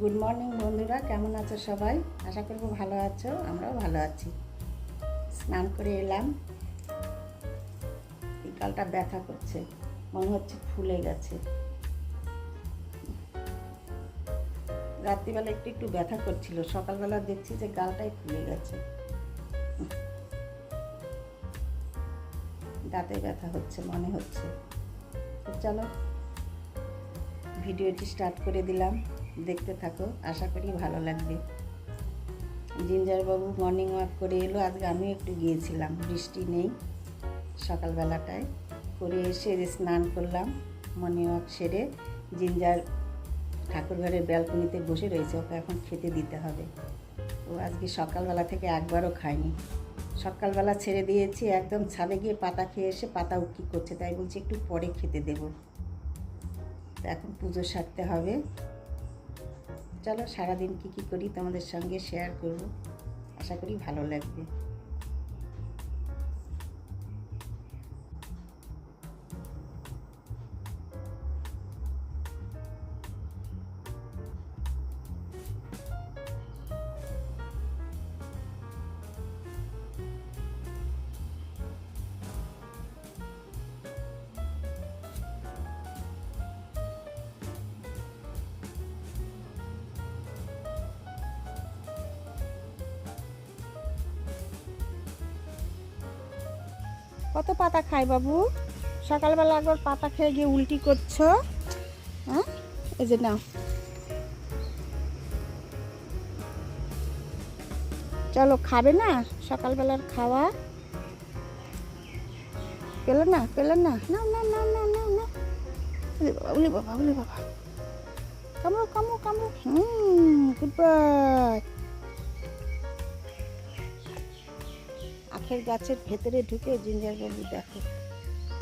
Good morning বন্ধুরা, কেমন আছো সবাই? আশা করব ভালো আছো, আমরাও ভালো আছি। স্নান করে এলাম, এই গালটা ব্যথা করছে, মনে হচ্ছে ফুলে গেছে। রাত্রিবেলা একটু একটু ব্যথা করছিল, সকালবেলা দেখছি যে গালটাই ফুলে গেছে, দাঁতে ব্যথা হচ্ছে মনে হচ্ছে। তো চলো ভিডিওটি স্টার্ট করে দিলাম, দেখতে থাকো, আশা করি ভালো লাগবে। জিঞ্জারবাবু মর্নিং ওয়াক করে এলো, আজকে আমিও একটু গিয়েছিলাম, বৃষ্টি নেই। সকালবেলাটায় করে এসে স্নান করলাম, মর্নিং ওয়াক সেরে জিঞ্জার ঠাকুরঘরের ব্যালকনিতে বসে রয়েছে, ওকে এখন খেতে দিতে হবে। ও আজকে সকালবেলা থেকে একবারও খায়নি, সকালবেলা ছেড়ে দিয়েছি, একদম ছাদে গিয়ে পাতা খেয়ে এসে পাতা উকি করছে, তাই বলছি একটু পরে খেতে দেবো। তো এখন পুজো সারতে হবে। চলো সারাদিন কী করি তোমাদের সঙ্গে শেয়ার করব, আশা করি ভালো লাগবে। কত পাতা খায় বাবু? সকালবেলা একবার পাতা খেয়ে গিয়ে উল্টি করছো, হ্যাঁ? এই যে নাও, চলো খাবে না? সকালবেলার খাওয়া পেলো না, পেলো না, নাও নাও নাও নাও নাও নাও। উলি বাবা উলি বাবা, কামড়ো কামড়ো কামড়ো, গুড বাই। আখের গাছের ভেতরে ঢুকে জিঞ্জার বাবু দেখো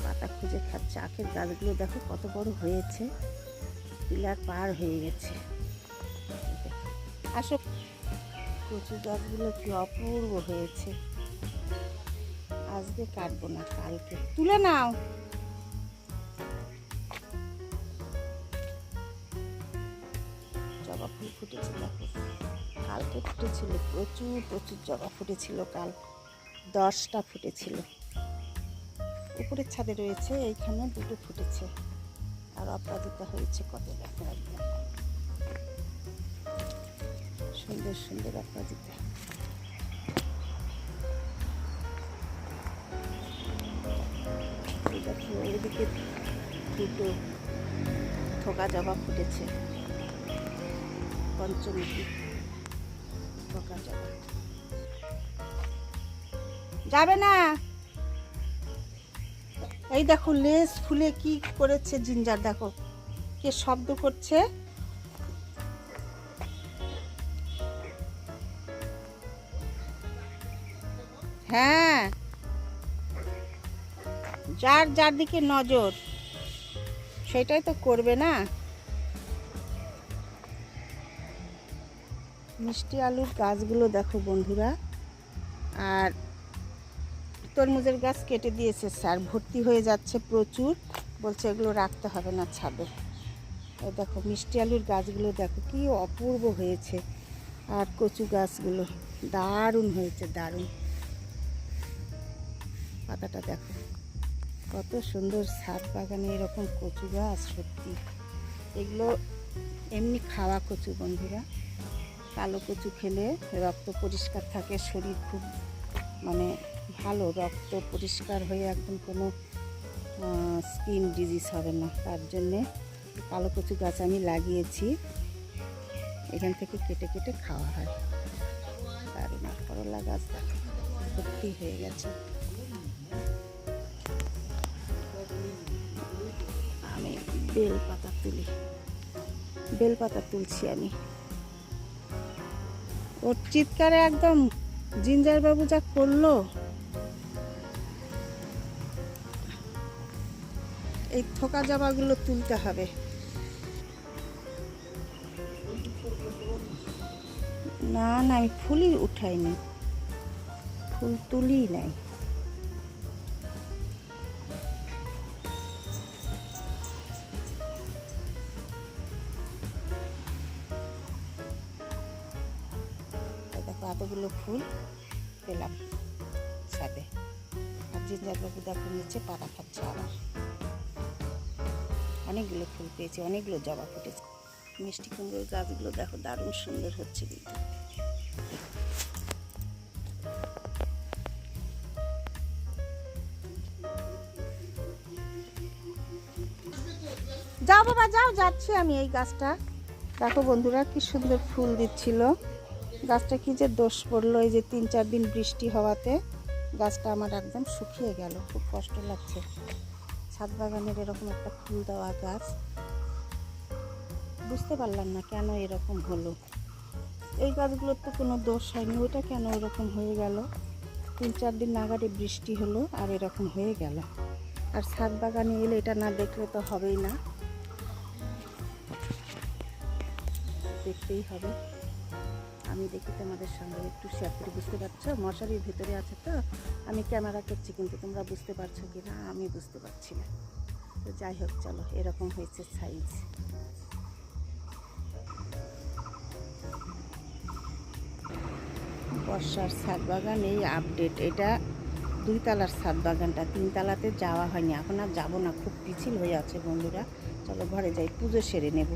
পাতা খুঁজে খাচ্ছে। আখের গাছগুলো দেখো কত বড় হয়েছে, পিলার পার হয়ে গেছে। আসো, কচু গাছগুলো কি অপূর্ব হয়েছে। আজকে কাটবো না, কালকে তুলে নাও। জবা ফুল ফুটেছে দেখো, কালকে ফুটেছিল প্রচুর প্রচুর জবা ফুটেছিল, কাল 10টা ফুটেছিল। উপরের ছাদে রয়েছে, এইখানে 2টো ফুটেছে, আর অপরাজিতা হয়েছে কত দেখো, একদম সুন্দর সুন্দর অপরাজিতা। দেখো ওইদিকে 2টো থোকা জবা ফুটেছে, পঞ্চমুখী থোকা জবা। যাবে না, এই দেখো লেস ফুলে কি করেছে জিঞ্জার, দেখো কে শব্দ করছে। হ্যাঁ, যার যার দিকে নজর সেটাই তো করবে না। মিষ্টি আলুর গাছগুলো দেখো বন্ধুরা, আর তরমুজের গাছ কেটে দিয়েছে স্যার, ভর্তি হয়ে যাচ্ছে প্রচুর, বলছে এগুলো রাখতে হবে না ছাদে। এই দেখো মিষ্টি আলুর গাছগুলো দেখো কি অপূর্ব হয়েছে, আর কচু গাছগুলো দারুণ হয়েছে, দারুণ। পাতাটা দেখো কত সুন্দর, ছাদ বাগানে এরকম কচু গাছ, সত্যি এগুলো এমনি খাওয়া কচু বন্ধুরা। কালো কচু খেলে রক্ত পরিষ্কার থাকে, শরীর খুব মানে ভালো, রক্ত পরিষ্কার হয়ে একদম কোনো স্কিন ডিজিজ হবে না, তার জন্যে কালো কচু গাছ আমি লাগিয়েছি, এখান থেকে কেটে কেটে খাওয়া হয়। দারুণ। আর করলা গাছ দেখো ভর্তি হয়ে গেছে। আমি বেলপাতা তুলি, বেলপাতা তুলছি আমি। ওর চিৎকারে একদম জিঞ্জার বাবু যা করলো। এই থোকা জবাগুলো তুলতে হবে। না না, আমি ফুলই উঠাইনি, ফুল তুলি নাই। এতগুলো ফুল পেলাম ছাদে। আর জিঞ্জার বাবু দেখো নিচে পাতা খাচ্ছে আবার। অনেকগুলো ফুল পেয়েছি, অনেকগুলো জবা ফুটেছে। মিষ্টি কুমড়োর গাছগুলো দেখো দারুণ সুন্দর হচ্ছে কিন্তু। যাও বাবা যাও, যাচ্ছি আমি। এই গাছটা দেখো বন্ধুরা কি সুন্দর ফুল দিচ্ছিল। গাছটা কি যে দোষ পড়লো, এই যে 3-4 দিন বৃষ্টি হওয়াতে গাছটা আমার একদম শুকিয়ে গেল। খুব কষ্ট লাগছে। ছাদ বাগানের এরকম একটা ফুল দেওয়া গাছ, বুঝতে পারলাম না কেন এরকম হলো। এই গাছগুলোর তো কোনো দোষ হয়নি, ওইটা কেন এরকম হয়ে গেল। 3-4 দিন নাগারে বৃষ্টি হলো আর এরকম হয়ে গেল। আর ছাদ বাগানে এলে এটা না দেখলে তো হবেই না, দেখতেই হবে। আমি দেখি তোমাদের সঙ্গে একটু শেয়ার করে। বুঝতে পারছো মশারির ভিতরে আছে তো, আমি ক্যামেরা করছি কিন্তু তোমরা বুঝতে পারছো কি না আমি বুঝতে পারছি না। তো যাই হোক চলো, এরকম হয়েছে সাইজ। বর্ষার ছাদ বাগান এই আপডেট। এটা 2 তলার ছাদ বাগানটা, 3 তলাতে যাওয়া হয়নি, এখন আর যাবো না, খুব পিছিল হয়ে আছে বন্ধুরা। চলো ঘরে যাই, পুজো সেরে নেব।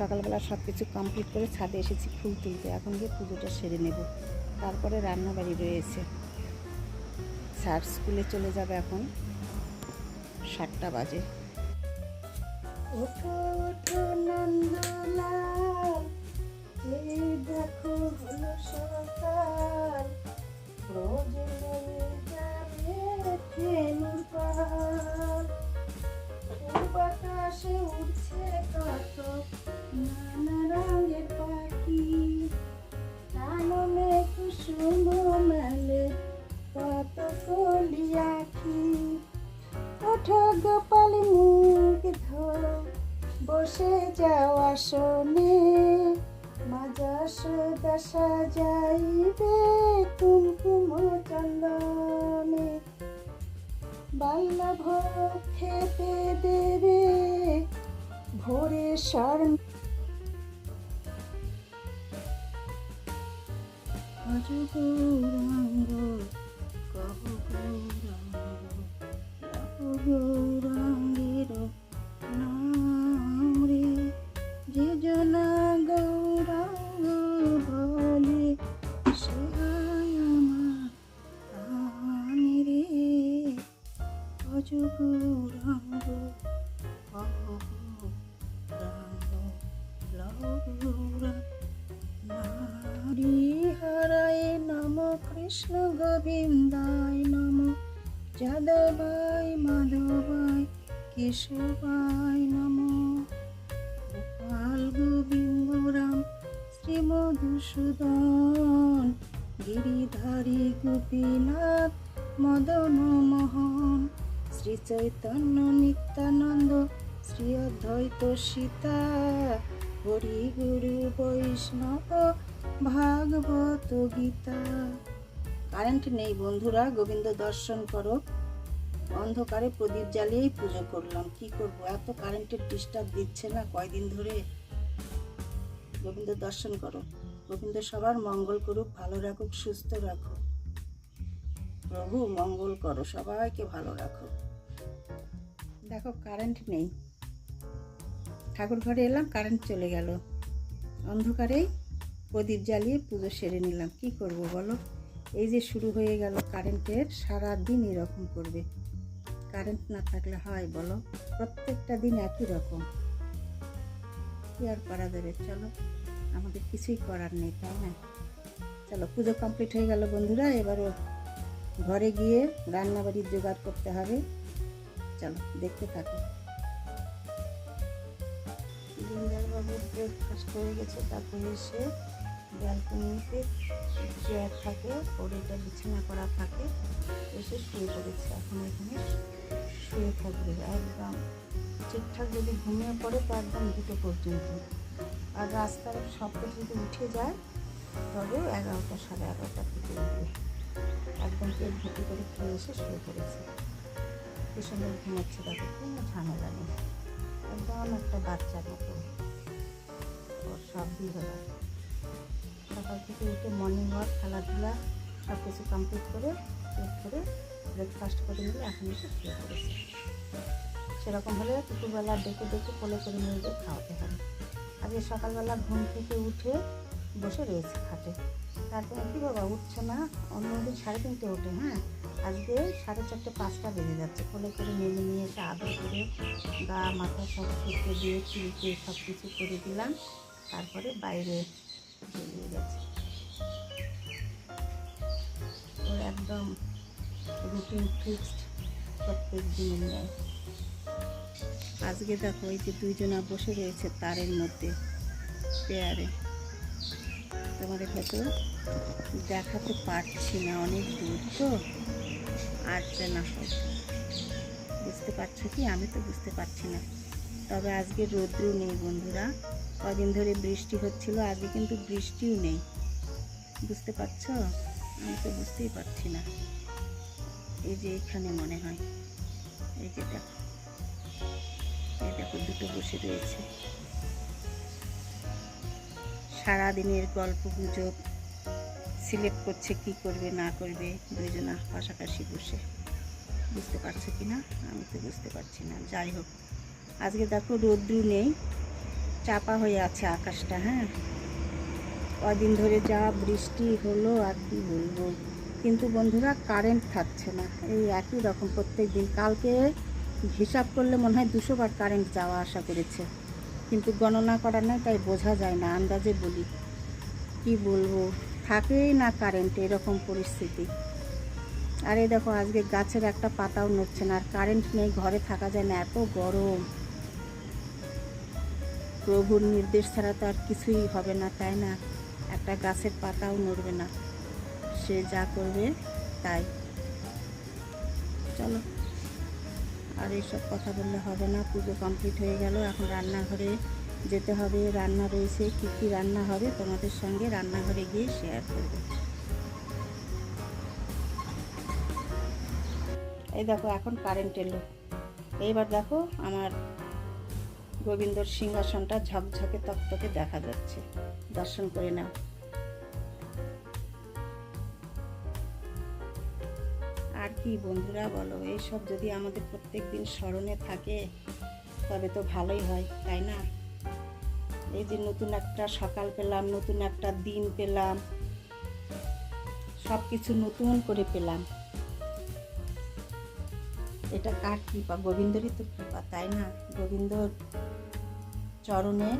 সকালবেলা সব কিছু কমপ্লিট করে ছাদে এসেছি ফুল তুলতে, এখন গিয়ে পুজোটা সেরে নেব। তারপরে রান্নাবাড়ি রয়েছে। স্যার স্কুলে চলে যাবে এখন, 7টা বাজে। ওঠো ওঠো নন্দলাল, এই দেখো হলো সকাল, রোজ হয়ে যাবে ফেনুর পাল। বাতাসে উঠছে কত নানা রঙের পাখি, কাননে কুসুম মেলে কত কলি আঁখি। ওঠো গোপাল মুখ ধরো, বসে যাও আসনে, মাজা সদা সাজাইবে কুমকুম চন্দনে। বাল্যভ খেতে দেবে ভোরে স্বর্ণ, ভজ গৌরাঙ্গ কহ গৌরাঙ্গ, লহ গৌরাঙ্গের নাম রে, যে জনা গৌরাঙ্গ বলে সে আমার প্রাণ রে। ভজ গৌরাঙ্গ কহ গৌরাঙ্গ, লহ গৌরাঙ্গ নারী হরায় নম, কৃষ্ণ গোবিন্দায় নম, যাদবায় মাধবায় কেশবায় নম, গোপাল গোবিন্দ রাম শ্রী মধুসূদন, গিরিধারী গোপীনাথ মদন মোহন, শ্রী চৈতন্য নিত্যানন্দ, শ্রী অদ্বৈত সীতা, হরি গুরু বৈষ্ণব ভাগবত গীতা। কারেন্ট নেই বন্ধুরা, গোবিন্দ দর্শন করো। অন্ধকারে প্রদীপ জ্বালিয়েই পুজো করলাম, কি করব, এত কারেন্টের ডিস্টার্ব দিচ্ছে না কয়দিন ধরে। গোবিন্দ দর্শন করো। গোবিন্দ সবার মঙ্গল করুক, ভালো রাখুক, সুস্থ রাখুক। প্রভু মঙ্গল করো, সবাইকে ভালো রাখো। দেখো কারেন্ট নেই, ঠাকুর ঘরে এলাম কারেন্ট চলে গেল। অন্ধকারেই প্রদীপ জ্বালিয়ে পুজো সেরে নিলাম, কি করব বলো। এই যে শুরু হয়ে গেল কারেন্টের, সারা দিন এরকম করবে। কারেন্ট না থাকলে হয় বলো, প্রত্যেকটা দিন একই রকম, কি আর করা যাবে। চলো, আমাদের কিছুই করার নেই, তাই না। চলো পুজো কমপ্লিট হয়ে গেল বন্ধুরা, এবারও ঘরে গিয়ে রান্নাবাড়ির জোগাড় করতে হবে। চলো দেখতে থাকো। জিঞ্জারবাবুর ব্রেকফাস্ট হয়ে গেছে, তারপরে এসে ব্যালকনিতে চেয়ার থাকে, ওটা বিছানা করা থাকে, এসে শুয়ে পড়েছে। এখন এখানে শুয়ে থাকবে একদম ঠিকঠাক। যদি ঘুমিয়ে পড়ে তো একদম 2টো পর্যন্ত, আর রাস্তার শব্দ যদি উঠে যায় তবে 11টা 11:30 থেকে উঠবে। একদম পেট ভর্তি করে খেয়ে এসে শুয়ে পড়েছে। কি সুন্দর ঘুমাচ্ছে, দেখো কোনো ঝামেলা নেই, একদম একটা বাচ্চার মতো। ওর সব দিয়ে দেওয়া, সকাল থেকে উঠে মর্নিং ওয়াক, খেলাধুলা সব কিছু কমপ্লিট করে ব্রেকফাস্ট করে নিলে এখন এসে শুয়ে পড়েছে। সেরকম হলে দুপুরবেলা ডেকে কোলে করে নিয়ে গিয়ে খাওয়াতে হবে। আজকে সকালবেলা ঘুম থেকে উঠে বসে রয়েছে খাটে। তারপরে কি বাবা উঠছে না, অন্যদিন 3:30 ওঠে, হ্যাঁ আজকে 4:30 5টা বেজে যাচ্ছে। কোলে করে নেমে নিয়ে এসে আদর করে গা মাথা সব শুকিয়ে দিয়ে চুলকে সব কিছু করে দিলাম। তারপরে বাইরে বেরিয়ে গেছে। ওর একদম রুটিন ফিক্সড প্রত্যেক দিন নেয়। আজকে দেখো এই যে দুইজনা বসে রয়েছে তারের মধ্যে পেয়ারে। তোমাদের হয়তো দেখাতে পারছি না, অনেক দূর তো আসবে না, বুঝতে পারছো কি? আমি তো বুঝতে পারছি না। তবে আজকে রৌদ্র নেই বন্ধুরা, কদিন ধরে বৃষ্টি হচ্ছিল, আজকে কিন্তু বৃষ্টিও নেই। বুঝতে পারছো? আমি তো বুঝতেই পারছি না। এই যে এখানে মনে হয়, এই যে দেখো, এই দেখো দুটো বসে রয়েছে। সারাদিনের গল্প গুজব সিলেক্ট করছে কি করবে না করবে, দুইজনা পাশাপাশি বসে। বুঝতে পারছো কি না? আমি তো বুঝতে পারছি না। যাই হোক, আজকে দেখো রৌদ্র নেই, চাপা হয়ে আছে আকাশটা। হ্যাঁ, কদিন ধরে যা বৃষ্টি হলো আর কি বলবো। কিন্তু বন্ধুরা কারেন্ট থাকছে না, এই একই রকম প্রত্যেক দিন। কালকে হিসাব করলে মনে হয় 200 বার কারেন্ট যাওয়া আসা করেছে, কিন্তু গণনা করা নাই, তাই বোঝা যায় না। আন্দাজে বলি, কি বলবো, থাকেই না কারেন্ট, এরকম পরিস্থিতি। আর এই দেখো আজকে গাছের একটা পাতাও নড়ছে না, আর কারেন্ট নেই, ঘরে থাকা যায় না, এত গরম। প্রভুর নির্দেশ ছাড়া তো আর কিছুই হবে না, তাই না? একটা গাছের পাতাও নড়বে না, সে যা করবে তাই। চলো, আর এইসব কথা বললে হবে না। পুজো কমপ্লিট হয়ে গেল, এখন রান্নাঘরে যেতে হবে। রান্না রয়েছে, কী কী রান্না হবে তোমাদের সঙ্গে রান্নাঘরে গিয়ে শেয়ার করব। এই দেখো এখন কারেন্ট এলো। এইবার দেখো আমার গোবিন্দর সিংহাসনটা ঝকঝকে তকতকে দেখা যাচ্ছে। দর্শন করে নাও। আর কি বন্ধুরা বলো, এইসব যদি আমাদের প্রত্যেক দিন স্মরণে থাকে তবে তো ভালোই হয়, তাই না? এই যে নতুন একটা সকাল পেলাম, নতুন একটা দিন পেলাম, সব কিছু নতুন করে পেলাম। এটা কার কৃপা? গোবিন্দরই তো কৃপা, তাই না? গোবিন্দর চরণে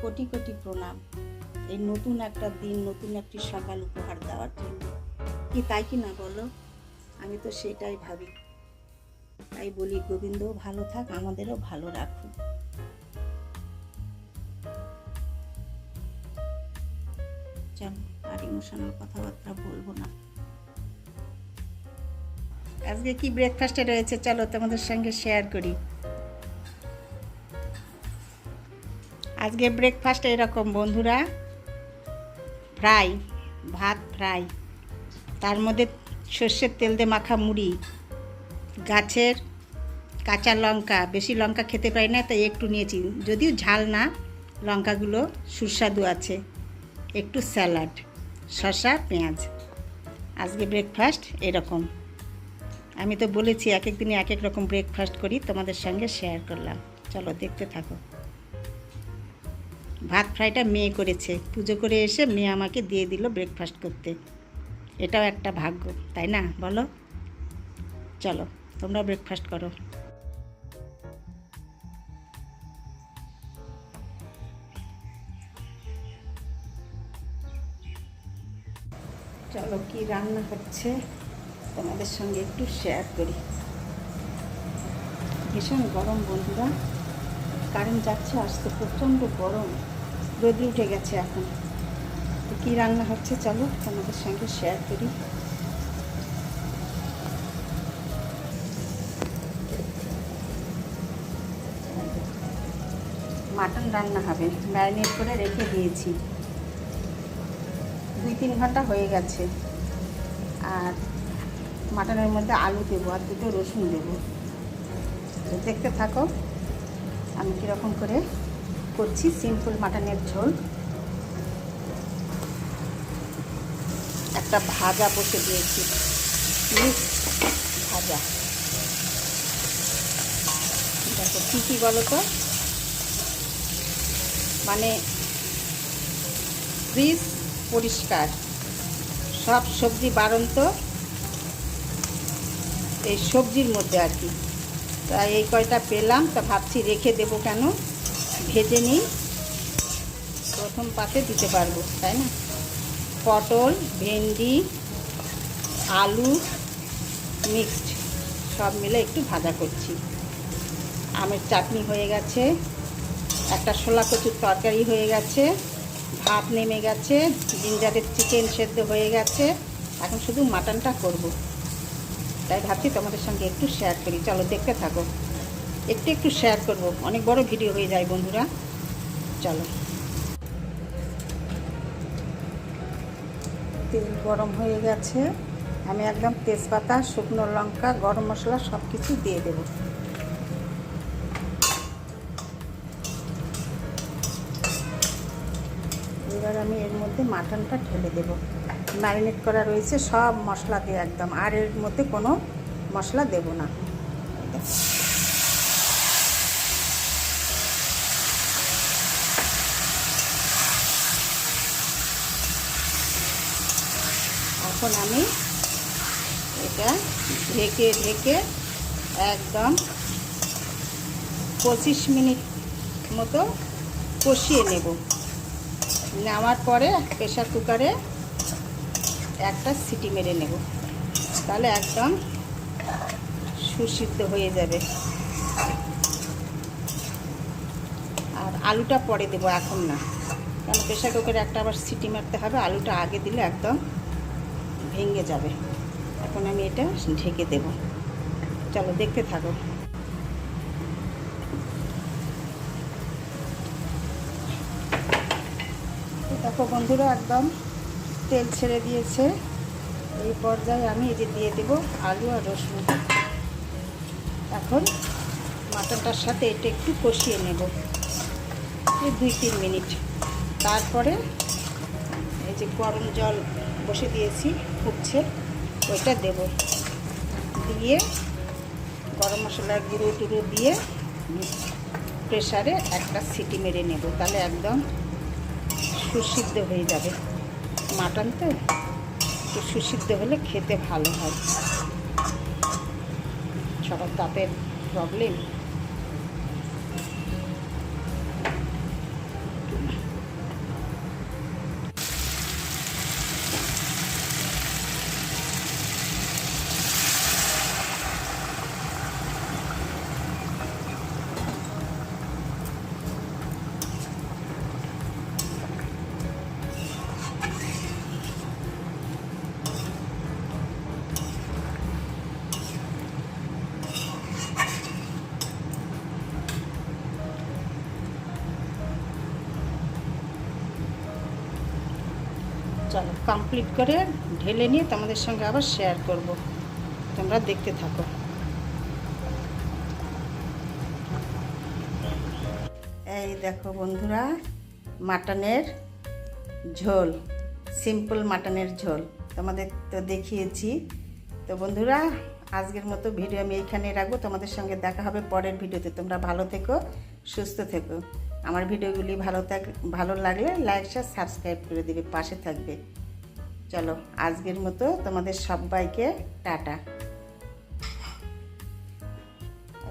কোটি কোটি প্রণাম, এই নতুন একটা দিন, নতুন একটি সকাল উপহার দেওয়ার জন্য। কি তাই কি না বলো? আমি তো সেটাই ভাবি, তাই বলি গোবিন্দও ভালো থাক, আমাদেরও ভালো রাখুন। চলো, আর ইমোশনাল কথাবার্তা বলবো না। আজকে কি ব্রেকফাস্টে রয়েছে চলো তোমাদের সঙ্গে শেয়ার করি। আজকে ব্রেকফাস্ট এরকম বন্ধুরা, ফ্রাই, ভাত ফ্রাই, তার মধ্যে সর্ষের তেল দিয়ে মাখা মুড়ি, গাছের কাঁচা লঙ্কা, বেশি লঙ্কা খেতে পারি না তাই একটু নিয়েছি, যদিও ঝাল না, লঙ্কাগুলো সুস্বাদু আছে, একটু স্যালাড, শসা, পেঁয়াজ। আজকে ব্রেকফাস্ট এরকম। আমি তো বলেছি এক এক দিনে এক এক রকম ব্রেকফাস্ট করি, তোমাদের সঙ্গে শেয়ার করলাম। চলো দেখতে থাকো। ভাত ফ্রাইটা মেয়ে করেছে, পুজো করে এসে মেয়ে আমাকে দিয়ে দিল ব্রেকফাস্ট করতে। এটাও একটা ভাগ্য, তাই না বলো? চলো তোমরা ব্রেকফাস্ট করো। চলো কি রান্না হচ্ছে তোমাদের সঙ্গে একটু শেয়ার করি। ভীষণ গরম বন্ধুরা, কারেন্ট যাচ্ছে আসতে, প্রচণ্ড গরম, রোদ উঠে গেছে এখন। তো কী রান্না হচ্ছে চলো তোমাদের সঙ্গে শেয়ার করি। মাটন রান্না হবে, ম্যারিনেট করে রেখে দিয়েছি, 2-3 ঘন্টা হয়ে গেছে। আর মাটনের মধ্যে আলু দেবো আর 2টো রসুন দেবো। তো দেখতে থাকো আমি কীরকম করে করছি। সিম্পল মাটনের ঝোল, একটা ভাজা বসে দিয়েছি, মিক্স ভাজা। দেখো কী কী বলো তো, মানে ফ্রিজ পরিষ্কার, সব সবজি বাড়ন্ত এই সবজির মধ্যে আর কি। তাই এই কয়টা পেলাম, তা ভাবছি রেখে দেবো কেন, ভেজে নিই, প্রথম পাতে দিতে পারবো, তাই না। পটল, ভেন্ডি, আলু মিক্সড সব মিলে একটু ভাজা করছি। আমের চাটনি হয়ে গেছে, একটা শোলা কচুর তরকারি হয়ে গেছে, ভাত নেমে গেছে, জিঞ্জারের চিকেন সেদ্ধ হয়ে গেছে, এখন শুধু মাটনটা করব। তাই ভাবছি তোমাদের সঙ্গে একটু শেয়ার করি, চলো দেখতে থাকো। একটু শেয়ার করব, অনেক বড় ভিডিও হয়ে যায় বন্ধুরা, চলো। তেল গরম হয়ে গেছে, আমি একদম তেজপাতা, শুকনো লঙ্কা, গরম মশলা সব কিছু দিয়ে দেব। এবার আমি এর মধ্যে মাটনটা ঢেলে দেব। ম্যারিনেট করা রয়েছে সব মশলা দিয়ে একদম, আর এর মধ্যে কোনো মশলা দেব না। এখন আমি এটা ঢেকে ঢেকে একদম 25 মিনিট মতো কষিয়ে নেব। নেওয়ার পরে প্রেশার কুকারে একটা সিটি মেরে নেব, তাহলে একদম সুসিদ্ধ হয়ে যাবে। আর আলুটা পরে দেবো, এখন না, কারণ প্রেশার কুকারে একটা আবার সিটি মারতে হবে, আলুটা আগে দিলে একদম ভেঙে যাবে। এখন আমি এটা ঢেকে দেব, চলো দেখতে থাকো। দেখো বন্ধুরা, একদম তেল ছেড়ে দিয়েছে। এই পর্যায়ে আমি এই যে দিয়ে দেব আলু আর রসুন। এখন মাটনটার সাথে এটা একটু কষিয়ে নেব, এই 2-3 মিনিট। তারপরে এই যে গরম জল বসে দিয়েছি, ফুটছে, ওইটা দেব। দিয়ে গরম মশলার গুঁড়ো টুড়ো দিয়ে প্রেসারে একটা সিটি মেরে নেব, তাহলে একদম সুসিদ্ধ হয়ে যাবে। মাটন তো একটু সুসিদ্ধ হলে খেতে ভালো হয়। সবার দাঁতের প্রবলেম, চলো কমপ্লিট করে ঢেলে নিয়ে তোমাদের সঙ্গে আবার শেয়ার করব, তোমরা দেখতে থাকো। এই দেখো বন্ধুরা, মাটনের ঝোল, সিম্পল মাটনের ঝোল তোমাদের তো দেখিয়েছি। তো বন্ধুরা, আজকের মতো ভিডিও আমি এইখানে রাখবো, তোমাদের সঙ্গে দেখা হবে পরের ভিডিওতে। তোমরা ভালো থেকো, সুস্থ থেকো। আমার ভিডিওগুলি ভালো লাগলে লাইক, শেয়ার, সাবস্ক্রাইব করে দেবে, পাশে থাকবে। চলো আজকের মতো তোমাদের সবাইকে টাটা।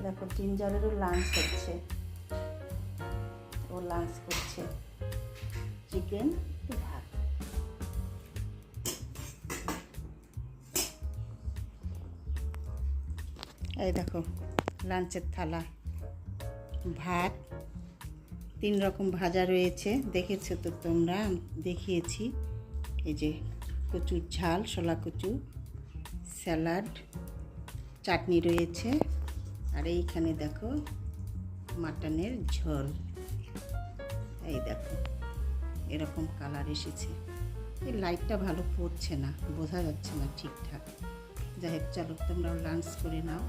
দেখো জিঞ্জারেরও লাঞ্চ হচ্ছে, ও লাঞ্চ করছে চিকেন ভাত। এই দেখো লাঞ্চের থালা, ভাত, 3 রকম ভাজা রয়েছে, দেখেছো তো তোমরা, দেখিয়েছি। এই যে কচুর ঝাল, শোলা কচু, স্যালাড, চাটনি রয়েছে, আর এইখানে দেখো মাটনের ঝোল। এই দেখো এরকম কালার এসেছে, এই লাইটটা ভালো পড়ছে না, বোঝা যাচ্ছে না ঠিকঠাক। যাই হোক, চলো তোমরাও লাঞ্চ করে নাও।